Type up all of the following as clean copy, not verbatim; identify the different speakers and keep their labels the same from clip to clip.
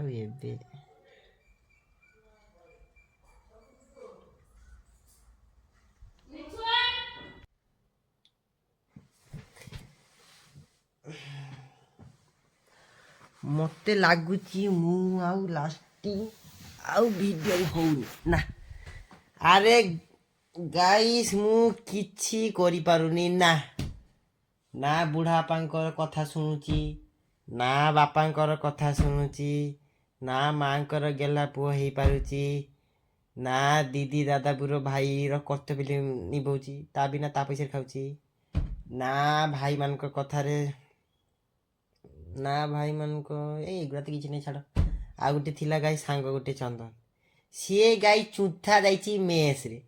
Speaker 1: ଆଉ ଏବେ ମତେ ଲାଗୁଛି ମୁଁ ଆଉ ଲାଷ୍ଟିଂ ଆଉ ଭିଡ଼ିଓ ହଉନି ନା। ଆରେ ଗାଇସ୍ ମୁଁ କିଛି କରିପାରୁନି ନା। ନା ବୁଢ଼ାବାପାଙ୍କର କଥା ଶୁଣୁଛି, ନା ବାପାଙ୍କର କଥା ଶୁଣୁଛି, ନା ମାଙ୍କର ଗେଲା ପୁଅ ହେଇପାରୁଛି, ନା ଦିଦି ଦାଦାବୁର ଭାଇର କର୍ତ୍ତବ୍ୟ ନିଭଉଛି, ତା ବିନା ତା ପଇସାରେ ଖାଉଛି, ନା ଭାଇମାନଙ୍କ କଥାରେ, ନା ଭାଇମାନଙ୍କ ଏଇଗୁଡ଼ା ତ କିଛି ନାହିଁ ଛାଡ଼। ଆଉ ଗୋଟେ ଥିଲା ଗାଈ ସାଙ୍ଗ ଗୋଟେ ଚନ୍ଦନ, ସିଏ ଗାଈ ଚୁଥା ଯାଇଛି ମେସ୍ରେ।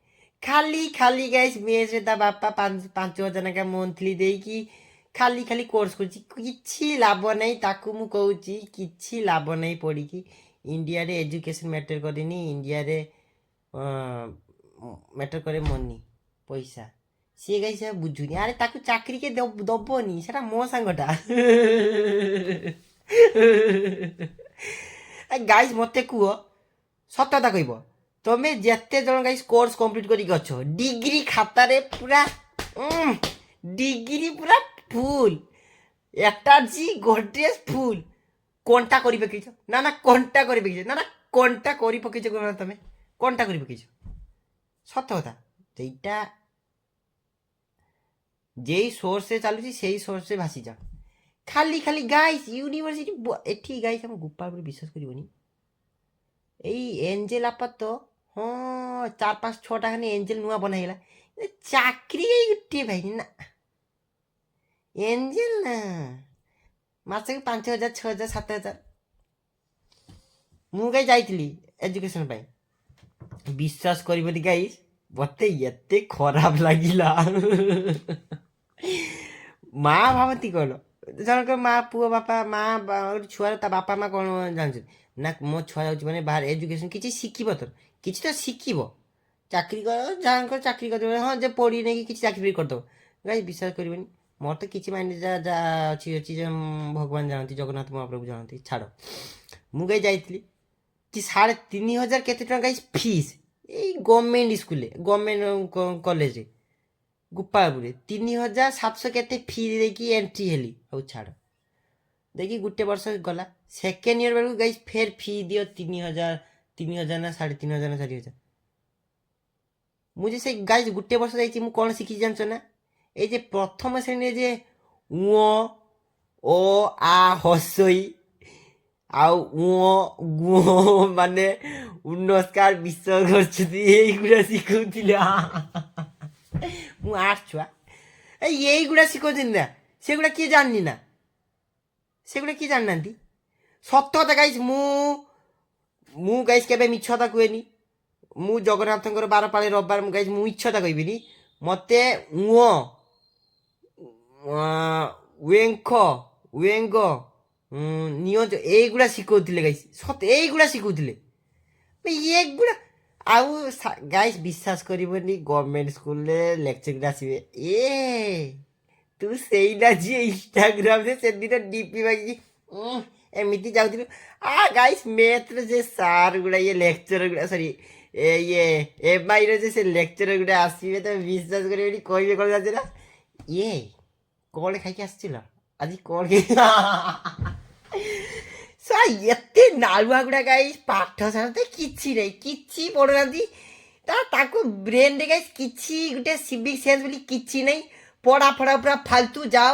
Speaker 1: ଖାଲି ଖାଲି ଗାଈ ମେସ୍ରେ ତା ବାପା 5,000 ଲେଖା ମନ୍ଥଲି ଦେଇକି ଖାଲି ଖାଲି କୋର୍ସ କରୁଛି, କିଛି ଲାଭ ନାହିଁ। ତାକୁ ମୁଁ କହୁଛି କିଛି ଲାଭ ନାହିଁ ପଢ଼ିକି। ଇଣ୍ଡିଆରେ ଏଜୁକେସନ୍ ମ୍ୟାଟର କରେନି, ଇଣ୍ଡିଆରେ ମ୍ୟାଟର କରେ ମନି, ପଇସା। ସିଏ ଗାଈ ସେ ବୁଝୁନି। ଆରେ ତାକୁ ଚାକିରି କିଏ ଦବନି, ସେଟା ମୋ ସାଙ୍ଗଟା। ଗାଇସ୍ ମତେ କୁହ, ସତ କଥା କହିବ, ତମେ ଯେତେ ଜଣ ଗାଇସ୍ କୋର୍ସ କମ୍ପ୍ଲିଟ୍ କରିକି ଅଛ, ଡିଗ୍ରୀ ଖାତାରେ ପୁରା ଡିଗ୍ରୀ ପୁରା ফুল, একটা জি গোড্রেজ ফুল, কোনটা କରି ପକେଇଛ? ନା ନା কোনটা କରି ପକେଇଛ? ନା ନା কোনটা କରି ପକେଇଛ ତମେ? কোনটা କରି ପକେଇଛ? ସତ କଥା। ସେଇଟା যেই সোর্সে ଚାଲୁଛି ସେଇ সোর্সে ଭାସିଯାଅ। ଖାଲି ଖାଲି ଗାଇସ୍ ୟୁନିଭର୍ସିଟି ଏଠି ଗାଇସ୍ ଆମ ଗୋପାଳପୁର ବିଶ୍ୱାସ କରିବନି, ଏଇ ଏଞ୍ଜେଲ ଆପା ତ ହଁ 4-5-6ଟା ଖାଲି ଏଞ୍ଜେଲ ନୂଆ ବନା ହେଇଗଲା, ଚାକିରି ଏଇ ଗୋଟିଏ ଭାଇ ନା। ଏଞ୍ଜେଲ ନା ମାସକୁ 5,000 6,000 7,000। ମୁଁ ଗାଇ ଯାଇଥିଲି ଏଜୁକେସନ୍ ପାଇଁ, ବିଶ୍ୱାସ କରିବନି ଗାଇସ୍ ମତେ ଏତେ ଖରାପ ଲାଗିଲା। ମା ଭାବନ୍ତି କ'ଣ, ଜଣଙ୍କ ମା ପୁଅ ବାପା ମା ଗୋଟେ ଛୁଆର ତା ବାପା ମା କ'ଣ ଜାଣିଛନ୍ତି ନା, ମୋ ଛୁଆ ଯାଉଛି ମାନେ ବାହାରେ ଏଜୁକେସନ୍ କିଛି ଶିଖିବ, ତ କିଛି ତ ଶିଖିବ, ଚାକିରି କର, ଯାହାଙ୍କର ଚାକିରି କରିଦେବ, ହଁ ଯେ ପଢ଼ି ନେଇକି କିଛି ଚାକିରି କରିଦେବ। ଗାଇ ବିଶ୍ୱାସ କରିବନି, ମୋର ତ କିଛି ମାଇଣ୍ଡ ଯାହା ଅଛି ଅଛି ଯେ ଭଗବାନ ଜାଣନ୍ତି, ଜଗନ୍ନାଥ ମହାପ୍ରଭୁ ଜାଣନ୍ତି, ଛାଡ଼। ମୁଁ ଗାଇ ଯାଇଥିଲି କି 3,500 କେତେ ଟଙ୍କା ଗାଇ ଫିସ୍, ଏଇ ଗଭର୍ଣ୍ଣମେଣ୍ଟ ସ୍କୁଲରେ, ଗଭର୍ଣ୍ଣମେଣ୍ଟ କଲେଜରେ ଗୋପାଳପୁରରେ 3,700 କେତେ ଫି ଦେଇକି ଏଣ୍ଟ୍ରି ହେଲି। ହଉ ଛାଡ଼, ଦେଇକି ଗୋଟେ ବର୍ଷ ଗଲା, ସେକେଣ୍ଡ ଇୟର ବେଳକୁ ଗାଇ ଫେର ଫି ଦିଅ 3,000 ନା 3,500 ନା 4,000। ମୁଁ ଯେ ସେଇ ଗାଇ ଗୋଟେ ବର୍ଷ ଯାଇଛି, ମୁଁ କ'ଣ ଶିଖିଛି ଜାଣିଛ ନା? এই যে প্রথম শ্রেণীରେ যে ও ଆ ହସଇ ଆଉ ଗୁଅ ମାନେ ନମସ୍କାର ବିଶ୍ୱାସ କରୁଛନ୍ତି, এইଗୁଡ଼ା ଶିଖଉଥିଲେ। ମୁଁ ଆର୍ଟ୍ସ ଛୁଆ, এইଗୁଡ଼ା ଶିଖଉଛନ୍ତି ନା, ସେଗୁଡ଼ା କିଏ ଜାଣିନି ନା, ସେଗୁଡ଼ା କିଏ ଜାଣିନାହାନ୍ତି। ସତ କଥା ଗାଇସ୍, ମୁଁ ଗାଇସ୍ କେବେ ମିଛ କଥା କୁହେନି। ମୁଁ ଜଗନ୍ନାଥଙ୍କର 12 ପାଳି ରବିବାର, ମୁଁ ଗାଇସ୍ ମୁଁ ମିଛ କଥା କହିବିନି। ମତେ ୱେଙ୍କ ନିଅଞ୍ଚ এইଗୁଡ଼ା ଶିଖଉଥିଲେ ଗାଇସ୍, ସତ এইଗୁଡ଼ା ଶିଖଉଥିଲେ। ଏଗୁଡ଼ା ଆଉ ଗାଇସ୍ ବିଶ୍ୱାସ କରିବନି, ଗଭର୍ଣ୍ଣମେଣ୍ଟ ସ୍କୁଲରେ ଲେକ୍ଚର ଆସିବେ, ତୁ ସେଇଟା ଯିଏ ଇନଷ୍ଟାଗ୍ରାମରେ ସେଦିନ ଡିପି ମାଗିକି ଏମିତି ଯାଉଥିଲୁ। ଗାଇସ୍ ମେଥ୍ର ଯେ ସାର୍ ଗୁଡ଼ା, ଇଏ ଲେକ୍ଚର ଗୁଡ଼ା, ସରି ଏମ୍ଆଇର ଯେ ସେ ଲେକ୍ଚର ଗୁଡ଼ା ଆସିବେ, ତମେ ବିଶ୍ୱାସ କରିବେନି, କହିବେ କ'ଣ ଜାଣିଛ ନା, କ'ଣ ଖାଇକି ଆସିଥିଲ ଆଜି, କ'ଣ ଏତେ ନାଳୁଆ ଗୁଡ଼ା ଗାଇ ପାଠ ସାରତେ କିଛି ନାହିଁ, କିଛି ପଢ଼ୁନାହାନ୍ତି। ତାକୁ ବ୍ରେନ୍ରେ ଗାଇ କିଛି ଗୋଟେ ସିଭିକ୍ ସେନ୍ସ ବୋଲି କିଛି ନାହିଁ। ପଢ଼ା ପୁରା ଫାଲତୁ। ଯାଅ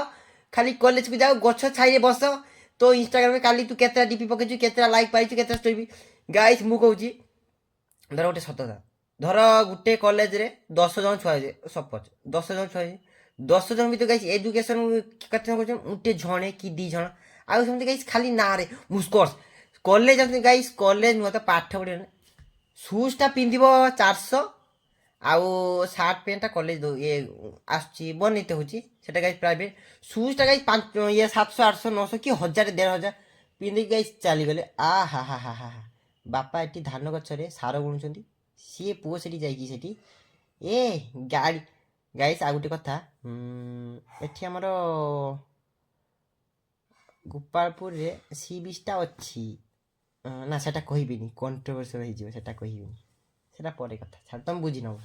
Speaker 1: ଖାଲି କଲେଜକୁ ଯାଅ, ଗଛ ଛାଇରେ ବସ, ତୋ ଇନଷ୍ଟାଗ୍ରାମରେ କାଲି ତୁ କେତେଟା ଡିପି ପକେଇଛୁ, କେତେଟା ଲାଇକ୍ ପାଇଛୁ, କେତେଟା ଷ୍ଟୋରି। ଗାଇସ୍ ମୁଁ କହୁଛି, ଧର ଗୋଟେ ସତ କଥା, ଧର ଗୋଟେ କଲେଜରେ 10 ଜଣ ଛୁଆ ଅଛି, ସପୋଜ 10 ଜଣ ଛୁଆ ଅଛି, 10 ଜଣ ଭିତରେ ଗାଇସ୍ ଏଜୁକେସନ୍ କେତେ ଜଣ କରୁଛନ୍ତି, ଗୋଟେ ଜଣେ କି 2 ଜଣ। ଆଉ ସେମିତି ଗାଇସ୍ ଖାଲି ନାଁରେ ମୁସ୍କର୍ସ କଲେଜ ଆସୁଛନ୍ତି। ଗାଇସ୍ କଲେଜ ନୁହଁ ତ, ପାଠ ପଢ଼ିବ। ସୁଜ୍ଟା ପିନ୍ଧିବ 400, ଆଉ ସାର୍ଟ ପ୍ୟାଣ୍ଟଟା କଲେଜ ଆସୁଛି ବନେଇତେ ହେଉଛି, ସେଟା ଗାଇସ୍ ପ୍ରାଇଭେଟ୍। ସୁଜ୍ଟା ଗାଇସ୍ 700 800 900 କି 1000 1,500 ପିନ୍ଧିକି ଗାଇସ୍ ଚାଲିଗଲେ। ହା ବାପା ଏଠି ଧାନ ଗଛରେ ସାର ବୁଣୁଛନ୍ତି, ସିଏ ପୁଅ ସେଠି ଯାଇକି ସେଠି ଗାଡ଼ି। ଗାଇସ୍ ଆଉ ଗୋଟେ କଥା, ଏଠି ଆମର ଗୋପାଳପୁରରେ ସି ବିଚ୍ଟା ଅଛି, ନା ସେଟା କହିବିନି, କଣ୍ଟ୍ରୋଭର୍ସିଆଲ ହେଇଯିବ, ସେଟା କହିବିନି, ସେଟା ପରେ କଥା, ଛାଡ଼ ତମେ ବୁଝି ନେବ।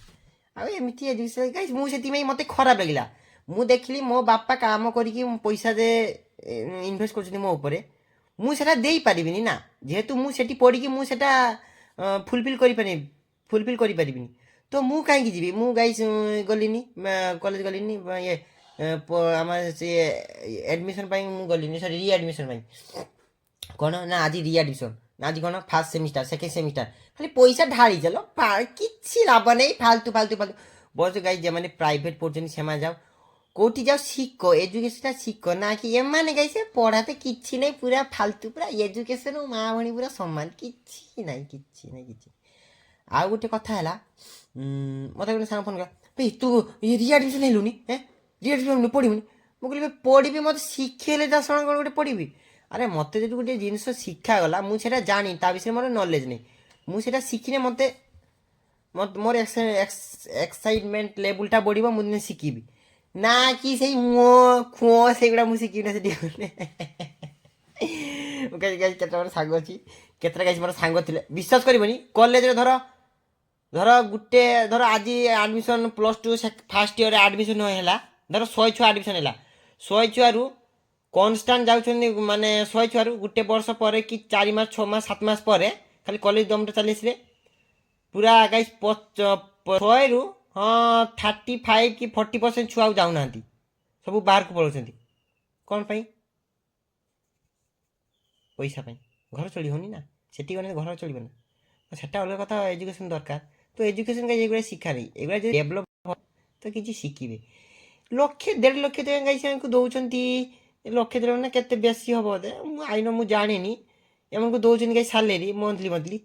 Speaker 1: ଆଉ ଏମିତି ଏଜୁକେସନ୍ ଗାଇସ୍, ମୁଁ ସେଥିପାଇଁ ମୋତେ ଖରାପ ଲାଗିଲା। ମୁଁ ଦେଖିଲି ମୋ ବାପା କାମ କରିକି ପଇସା ଯେ ଇନଭେଷ୍ଟ କରୁଛନ୍ତି ମୋ ଉପରେ, ମୁଁ ସେଟା ଦେଇପାରିବିନି ନା, ଯେହେତୁ ମୁଁ ସେଠି ପଢ଼ିକି ମୁଁ ସେଟା ଫୁଲଫିଲ୍ କରିପାରିବିନି, ତ ମୁଁ କାହିଁକି ଯିବି। ମୁଁ ଗାଇସ୍ ଗଲିନି, କଲେଜ ଗଲିନି, ଇଏ ଆମର ସେ ଆଡ଼ମିସନ୍ ପାଇଁ ମୁଁ ଗଲିନି, ସରି ରିଆଡ଼ମିସନ୍ ପାଇଁ। କ'ଣ ନା ଆଜି ରିଆଡ଼ମିସନ୍, ନା ଆଜି କ'ଣ ଫାର୍ଷ୍ଟ ସେମିଷ୍ଟାର ସେକେଣ୍ଡ ସେମିଷ୍ଟାର, ଖାଲି ପଇସା ଢାଳି ଚାଲ, କିଛି ଲାଭ ନାହିଁ, ଫାଲତୁ ଫାଲତୁ ଫାଲତୁ। ବସ୍ ଗାଈ ଯେମାନେ ପ୍ରାଇଭେଟ୍ ପଢ଼ୁଛନ୍ତି ସେମାନେ ଯାଅ, କେଉଁଠି ଯାଅ ଶିଖ, ଏଜୁକେସନ୍ଟା ଶିଖ, ନା କି ଏମାନେ ଗାଈ ସେ ପଢ଼ାতে କିଛି ନାହିଁ, ପୁରା ଫାଲତୁ, ପୁରା ଏଜୁକେସନ୍ ମା ଭଉଣୀ ପୁରା ସମାନ, କିଛି ନାହିଁ କିଛି ନାହିଁ କିଛି। ଆଉ ଗୋଟେ କଥା ହେଲା, ମୋତେ ଗୋଟେ ସାଙ୍ଗ ଫୋନ୍ କଲା, ଭାଇ ତୁ ରିଆଡ଼ମିସନ୍ ହେଲୁନି, ରିଆଡ଼ମିସନ୍ ପଢ଼ିବୁନି। ମୁଁ କହିଲି ପଢ଼ିବି, ମୋତେ ଶିଖେଇଲେ ତା ଶୁଣ କ'ଣ ଗୋଟେ ପଢ଼ିବି। ଆରେ ମୋତେ ଯଦି ଗୋଟେ ଜିନିଷ ଶିଖାଗଲା, ମୁଁ ସେଇଟା ଜାଣି, ତା ବିଷୟରେ ମୋର ନଲେଜ୍ ନାହିଁ, ମୁଁ ସେଇଟା ଶିଖିଲେ ମୋତେ ମୋର ଏକ୍ସାଇଟମେଣ୍ଟ ଲେବୁଲ୍ଟା ବଢ଼ିବ, ମୁଁ ଦିନେ ଶିଖିବି, ନା କି ସେଇ ଖୁଅ ସେଇଗୁଡ଼ା ମୁଁ ଶିଖିବି ନା ସେଠି ଗଲେ। କେତେଟା ମୋର ସାଙ୍ଗ ଅଛି, କେତେଟା ଗାଈ ମୋର ସାଙ୍ଗ ଥିଲେ, ବିଶ୍ୱାସ କରିବନି, କଲେଜରେ ଧର ଆଜି ଆଡ଼ମିସନ୍ +2 ଫାର୍ଷ୍ଟ ଇୟର୍ରେ ଆଡ଼ମିସନ୍ ହେଲା, ଧର 100 ଛୁଆ ଆଡ଼ମିସନ୍ ହେଲା, 100 ଛୁଆରୁ କନଷ୍ଟାଣ୍ଟ ଯାଉଛନ୍ତି, ମାନେ 100 ଛୁଆରୁ ଗୋଟେ ବର୍ଷ ପରେ କି 4 ମାସ 6 ମାସ 7 ମାସ ପରେ ଖାଲି କଲେଜ ଦମଟା ଚାଲି ଆସିଲେ, ପୁରା ଗାଈ 100ରୁ ହଁ 35 କି 40% ଛୁଆ ଆଉ ଯାଉନାହାନ୍ତି, ସବୁ ବାହାରକୁ ପଳାଉଛନ୍ତି। କ'ଣ ପାଇଁ? ପଇସା ପାଇଁ। ଘର ଚଳି ହେଉନି ନା, ସେଠି ଗଲେ ଘର ଚଳିବ ନା, ସେଟା ଅଲଗା କଥା। ଏଜୁକେସନ୍ ଦରକାର, ତ ଏଜୁକେସନ୍ ଗାଈ ଏଗୁଡ଼ା ଶିଖା ନାହିଁ, ଏଗୁଡ଼ା ଯଦି ଡେଭଲପ୍ ହେବ ତ କିଛି ଶିଖିବେ। 1,00,000-1,50,000 ଟଙ୍କା ଗାଈ ସେମାନଙ୍କୁ ଦେଉଛନ୍ତି, 1,00,000 ଟଙ୍କା କେତେ ବେଶୀ ହେବ ବୋଧେ, ମୁଁ ଜାଣିନି, ଏମାନଙ୍କୁ ଦେଉଛନ୍ତି ଗାଈ ସାଲେରୀ ମନ୍ଥଲି,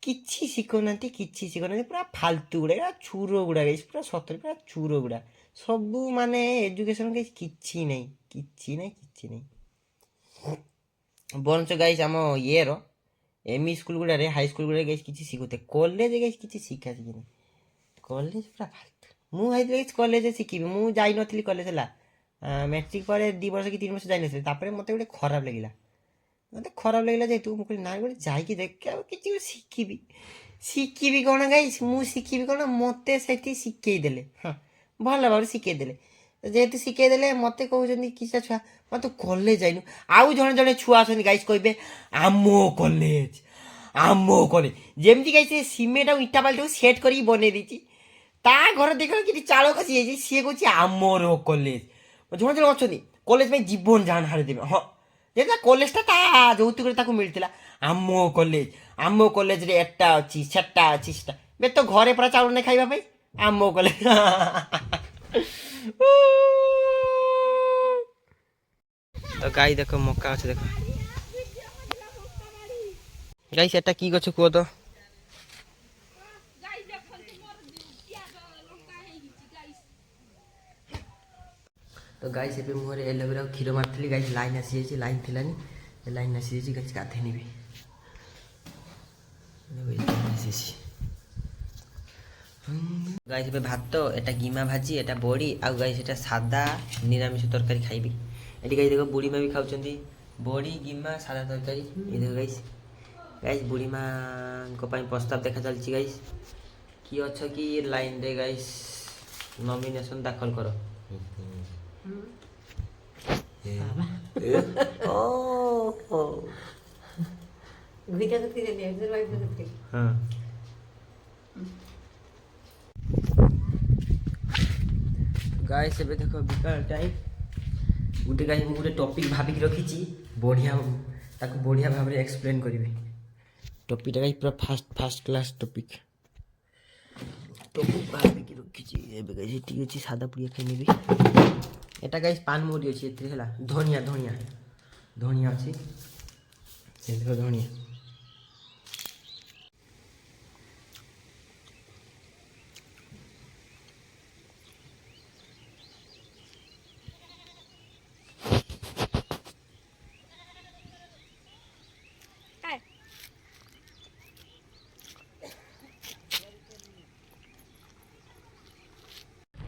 Speaker 1: କିଛି ଶିଖଉନାହାନ୍ତି, କିଛି ଶିଖଉନାହାନ୍ତି, ପୁରା ଫାଲତୁ ଗୁଡ଼ା, ଛୁର ଗୁଡ଼ା ଗାଈ, ପୁରା ସତରେ ପୁରା ଛୁର ଗୁଡ଼ା ସବୁ, ମାନେ ଏଜୁକେସନ୍ ଗାଈ କିଛି ନାହିଁ କିଛି ନାହିଁ କିଛି ନାହିଁ। ବରଞ୍ଚ ଗାଈ ଆମ ଇଏର ଏମଇ ସ୍କୁଲ ଗୁଡ଼ାରେ, ହାଇସ୍କୁଲ ଗୁଡ଼ାରେ ଗାଈ କିଛି ଶିଖୁଥାଏ, କଲେଜ ଗାଈ କିଛି ଶିଖା ଶିଖିନି, କଲେଜ ପୁରା ଫାଲତୁ। ମୁଁ ଭାଇଥିଲି କଲେଜରେ ଶିଖିବି, ମୁଁ ଯାଇନଥିଲି କଲେଜ ହେଲା, ମେଟ୍ରିକ୍ ପରେ 2 ବର୍ଷ କି 3 ବର୍ଷ ଯାଇନଥିଲି, ତାପରେ ମୋତେ ଗୋଟେ ଖରାପ ଲାଗିଲା, ଯେହେତୁ ମୁଁ କହିଲି ନା ଗୋଟେ ଯାଇକି ଦେଖେ, ଆଉ କିଛି ଶିଖିବି କ'ଣ ଗାଈ, ମୁଁ ଶିଖିବି କ'ଣ, ମୋତେ ସେଠି ଶିଖେଇ ଦେଲେ, ହଁ ଭଲ ଭାବରେ ଶିଖେଇ ଦେଲେ, ଯେହେତୁ ଶିଖେଇ ଦେଲେ ମୋତେ କହୁଛନ୍ତି କିଛିଟା ଛୁଆ, ତୁ କଲେଜ ଯାଇନୁ। ଆଉ ଜଣେ ଛୁଆ ଆସନ୍ତି ଗାଈ କହିବେ ଆମ କଲେଜ, ଯେମିତି ଗାଈ ସେ ସିମେଣ୍ଟ ଆଉ ଇଟା ବାଲିଟାକୁ ସେଟ୍ କରିକି ବନେଇ ଦେଇଛି, ତା ଘର ଦେଖିବ କିଛି ଚାଳ ଖସି ଯାଇଛି, ସିଏ କହୁଛି ଆମର କଲେଜ। ଜଣେ ଅଛନ୍ତି କଲେଜ ପାଇଁ ଜୀବନ ଜାନ ହାରିଦେବେ, ହଁ ଯେହେତୁ କଲେଜଟା ତା ଯୌତୁକରେ ତାକୁ ମିଳିଥିଲା, ଆମ କଲେଜରେ ଏଟା ଅଛି ସେଟା ଅଛି ସେଟା, ବେ ତ ଘରେ ପୁରା ଚାଉଳ ନାହିଁ ଖାଇବା ପାଇଁ, ଆମ କଲେଜ। ତ ଗାଈ ଦେଖ ମକା ଅଛି, ଦେଖ ଗାଈ ସେଟା କି ଗଛ କୁହ ତ? ତ ଗାଈ ଏବେ ମୁହଁରେ ଏଲୋଭେରା କ୍ଷୀର ମାରିଥିଲି, ଗାଈ ଲାଇନ୍ ଆସିଯାଇଛି, ଲାଇନ୍ ଥିଲାନି, ଲାଇନ୍ ଆସିଯାଇଛି, ଗାଈ ଗାଧେଇ ନେବି, ଗାଈ ଏବେ ଭାତ, ଏଟା ଗିମା ଭାଜି, ଏଟା ବଡ଼ି, ଆଉ ଗାଈ ସେଟା ସାଧା ନିରାମିଷ ତରକାରୀ ଖାଇବି। ଏଠି ଗାଈ ଦେଖ ବୁଢ଼ୀ ମା ବି ଖାଉଛନ୍ତି ବଡ଼ି, ଗିମା, ସାଧା ତରକାରୀ। ଏ ଦେଖ ଗାଇସ୍ ବୁଢ଼ୀ ମାଙ୍କ ପାଇଁ ପ୍ରସ୍ତାବ ଦେଖା ଚାଲିଛି ଗାଇସ୍, କିଏ ଅଛ କି ଲାଇନ୍ରେ ଗାଇସ୍, ନମିନେସନ୍ ଦାଖଲ କର। गाइस ଏବେ ଦେଖ ବିକାଳ ଟାଇମ୍, ଗୋଟେ ଗାଈ ମୁଁ ଗୋଟେ ଟପିକ୍ ଭାବିକି ରଖିଛି, ତାକୁ ବଢ଼ିଆ ଭାବରେ ଏକ୍ସପ୍ଲେନ୍ କରିବି। ଟପିକ୍ଟା ଗାଈ ପୁରା ଫାର୍ଷ୍ଟ କ୍ଲାସ୍ ଟପିକ୍ ଭାବିକି ରଖିଛି। ଏବେ ଗାଈ ଟିକେ ଅଛି ସାଧା ପୁଡ଼ିଆ ଖାଇ ନେବି। ଏଟା ଗାଈ ପାନମୁଢ଼ି ଅଛି ଏଥିରେ ହେଲା, ଧନିଆ ଅଛି, ଦେଖ ଧନିଆ।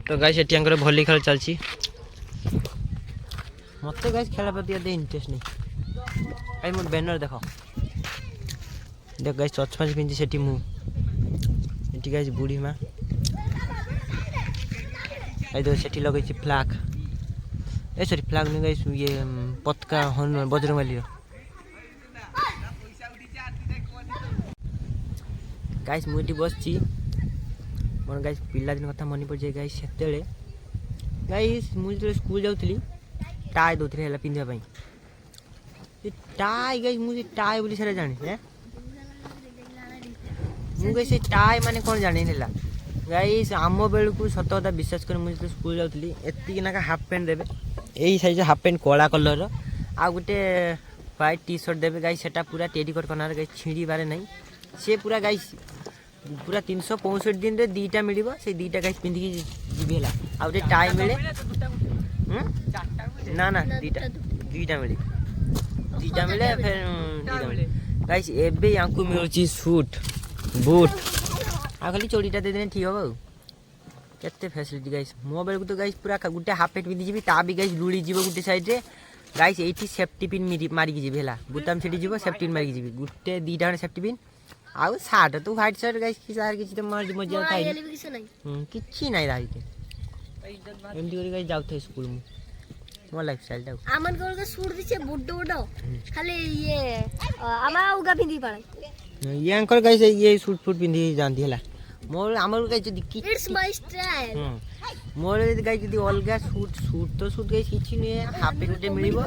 Speaker 1: तो गाइस एटी आंकर भली खेल चलती, मत गाइस खेल प्रति एते इंटरेस्ट नहीं। आई मोर बैनर देख, देख गाइस चचमा पिंधि सेठी मु एठी गाइस बुढ़ी माँ आई तो सेठी लगे फ्लैग ए सॉरी फ्लैग नहीं गाइस ये पताका हनुमान बजरंगबली गाइस मुझे बसची मोर गाइस पिला दिन कथा मन पड़ जाए गाइस सेतेले गाइस मुझे स्कूल जाऊली टाई दौर है पिंधा टाई गाइस मुझे टाई बोली सारा जानी है मुझे टाई माने कौन जानी है गाइस आम बेलू को सत कथा विश्वास कर मुझे स्कूल जाऊली एति ना हाफ पैंट देवे यही साइज हाफ पैंट कला कलर आ गोटे व्हाइट टी शर्ट देवे गाइस सेटा पूरा टेरिकट करना गाइस छिड़ी बारे नहीं से पूरा गाइस पूरा 365 दिन रे दीटा मिलिबो से दीटा गाइस पिंधि जीबी हला आ गोटे टाई मिले ना ना दीटा मिले फिर दीटा मिले गाइस एबे यांकु मिलुची सूट बूट आ खाली चोरीटा दे देने ठीक हो केते फैसिलिटी गाइस मो बेल को तो गाइस पूरा गुटे हाफ पैंट पिंधि जीबी ता भी गाइस लुड़ी जीबो गुटे साइड रे गाइस एठी सेफ्टी पिन मारी की जीबी हला बुताम सेठी जीबो सेफ्टी पिन मारी की जीबी गुटे दीटा ने सेफ्टी पिन आउ सार्ट तो व्हाइट शर्ट गाइस कि सार किछि तो मजा खाइ किछि नाही राही के एमडी करी गाइस जाउथे स्कूल में मो लाइफस्टाइल टा आमन को सूट दिसे बुड्डो बुड्डो खाली ये आमा उगा पिंदी पड़े ये अंकल गाइस ये सूट फूट पिंदी जानती हला मोर हमर गाइस जदी कि it's my style more guys जदी अलगा सूट तो सूट गाइस किछि ने हाफ पैंट मिलिबो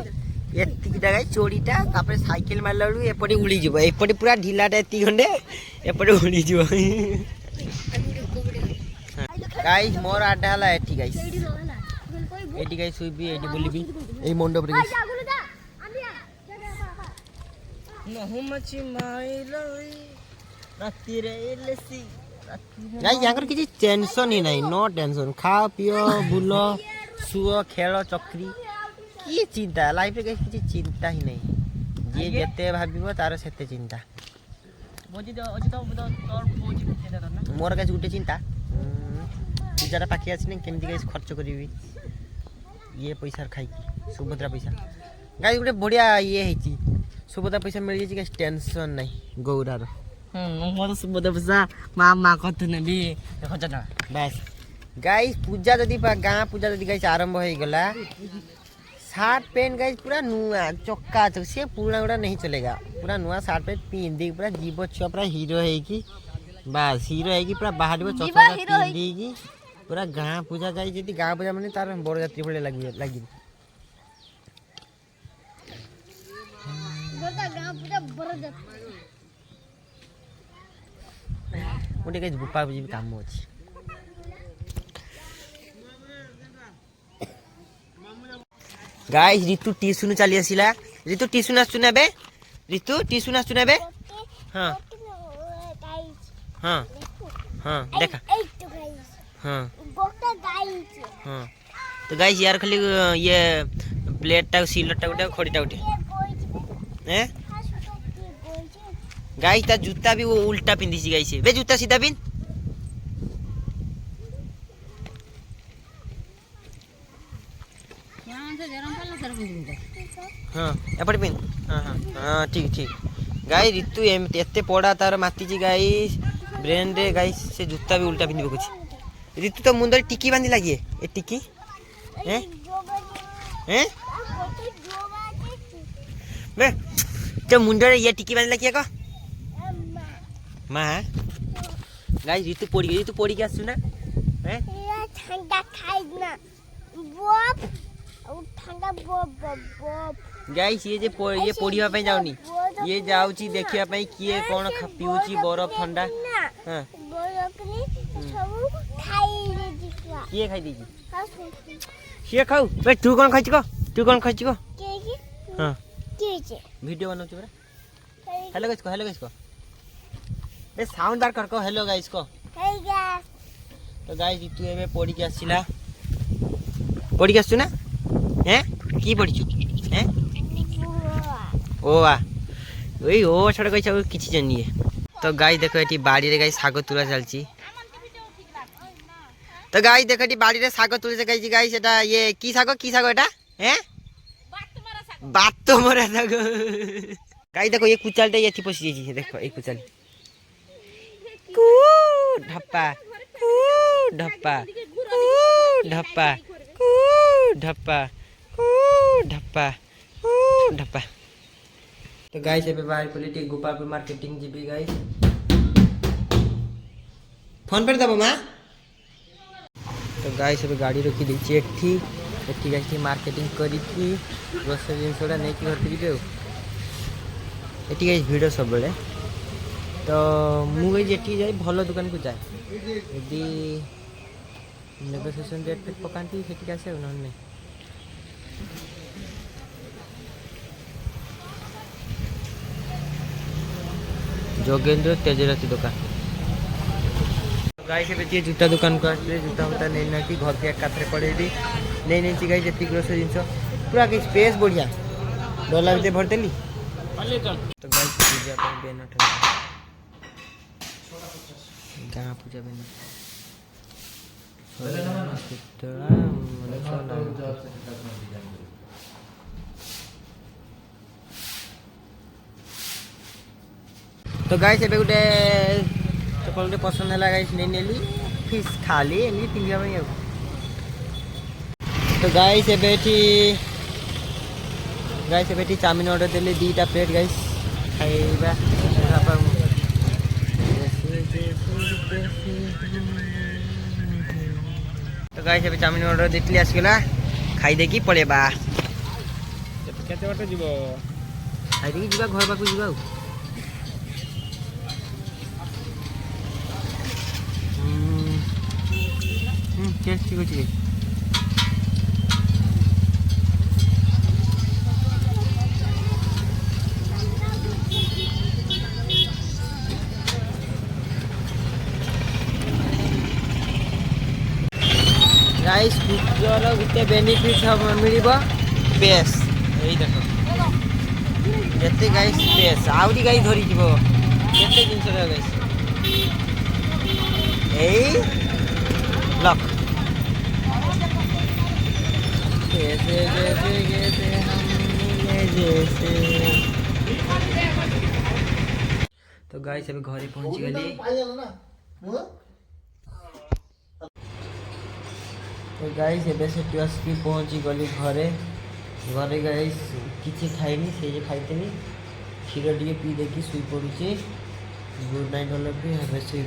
Speaker 1: एतिकिटा गाइस चोरीटा तापर साइकिल मारला लु एपटे उड़ी जीवो एपटे पूरा ढिलाटा एति खंडे एपटे उड़ी जीवो गाइस मोर आडा हला एठी गाइस एठी गाइस सुइबी एठी बोलिबी एई मंडप रे गाइस नहुमची माइलो राती रे एलसी गाइस यांकर किछि टेंशन ही नहीं नो टेंशन खा पियो बुलो सुओ खेलो चक्री की चिंता लाइफ रे किसी चिंता ही नहीं जे जते भाबिबो तार सेते चिंता बोजी तो तोर मोर गाइस गुटे चिंता पूजारा पाखी आसी नहीं केमती गाइस खर्च करबी ये पैसा खाई की सुभद्रा पैसा गाइस गुटे बढ़िया ये हेची सुभद्रा पैसा मिल जे गाइस टेंशन नहीं गौरार मोर सुभद्रा पैसा मामा कत नेबी 1000 टका बस गाइस पूजा जदी गां पूजा जदी गाइस आरंभ होई गला शार्ट पैंट गाइस पूरा नुआ चक्का चक से पूरा गुड़ा नहीं चलेगा पूरा नुआ शार्ट पैंट पिंदी पूरा जीव छुआ पूरा हीरो है कि बस हीरो है कि पूरा बाहर चक्का पिंदी की पूरा गाँ पूजा गाई जदी गाँ पूजा माने तार बड़ जात्री भले लागी गोटे गाइस गोपाल पूजा भी काम अछि गाइस ऋतु ट्यूशन चली आसिला ऋतु ट्यूशन आसु नेबे ऋतु ट्यूशन आसु नेबे हां हां हां देखा हां गोटा गाइस हां तो गाइस यार खाली ये प्लेट टा सिलट टा उठे खड़ीटा उठे हैं गाइस ता जूता भी वो उल्टा पिंदी सी गाइस बे जूता सीधा पिन हाँ एपटे पिन हाँ हाँ हाँ ठीक ठीक गाई ऋतु एते पड़ा तार माती गाइस ब्रेन रे गाइस से जूता भी उल्टा पिंधि पकुछि ऋतु तो मुंडे टिकी बांधी लगी ए टिकी हैं हैं बे तो मुंडे ये टिकी बांधी लगी को मां गाइस ऋतु पड़ी के आसु ना हैं ठंडा खाई ना बॉब ठंडा बॉब गाइस ये पढ़िया पे जाउनी ये जाउची देखिया पे किए कोन पिउची बरफ ठंडा हां बरफ नि सब खाई देजी किए खाई देजी किए खाऊ बे तू कोन खाइची को के हां के छे वीडियो बनाउची बरा हेलो गाइस को बे साउंड बार कर को हेलो गाइस को हे गाइस तो गाइस तू एबे पढ़ी के आसिला पढ़ी के आसु ना हैं की पढ़िछु हैं ओ आ ओई ओ छोड़ कइछ किछि जनिए तो गाइस देखो एटी बाड़ी रे गाइस साग तुला चलची तो गाइस देखो एटी बाड़ी रे साग तुले गाइस एटा ये की साग एटा हैं बात तो मरा साग गाइस देखो ये कुचालटा ये पशि जाइए देखो ये कुचाल कू ढप्पा कू ढप्पा कू ढप्पा कू ढप्पा कू ढप्पा कू ढप्पा। तो गाइस एबे बाहर politic Gopalpur marketing GB guys phone पर दबो मां। तो गाइस एबे गाड़ी रखी देछि एठी गाइस मार्केटिंग करी की ग्रोसरी जिनसडा नै कि घर जीबे एठी गाइस भिडियो सब बेले। तो मु गाइस एठी जाई भलो दुकान को जाए यदि नेगोशिएशन रेट पे पकांती सेठी आसे न नै। जोगेंद्र तेजराती दुकान। गाइस एबे जे जूता दुकान को आसले जूता उता नै ना कि घर के एकाथरे पड़ेबी नै नै ची गाइस एती ग्रोसरी जिंस पूरा के स्पेस बढ़िया डॉलर भीतर भर देली। तो गाइस पूजा पे बेनट गाँ पूजा बेनट तो गाइस एबे गुटे चपल पसंद है गाइस नहीं नेली फिश खाली एली पिंगा भाई। तो गाइस एबेठी चाउमिन ऑर्डर देली 2टा प्लेट गाइस खाइबा। तो गाइस एबे चाउमिन ऑर्डर देतली आसगला खाई देकी पळेबा
Speaker 2: केते बाटे जीवो
Speaker 1: खाई देकी जीवा घर पाकु जीवा। टेस्ट ठीक अछि। गाइस कुकर गुटे बेनिफिट हम मिलिबो बेस एई देखो जते गाइस बेस आउरी गाइस धरि जीवो केते जिंस रे गाइस एई लक कैसे जैसे कैसे हम मिले जैसे। तो गाइस अभी घरे पहुंच गली। तो गाइस एबे से टस्की पहुंची गली घरे घरे गाइस किछि खाइनी से जे खाइतेनी क्षीर टिके पी देकी सुई पड़ुची। गुड नाइट वाला भी हमें से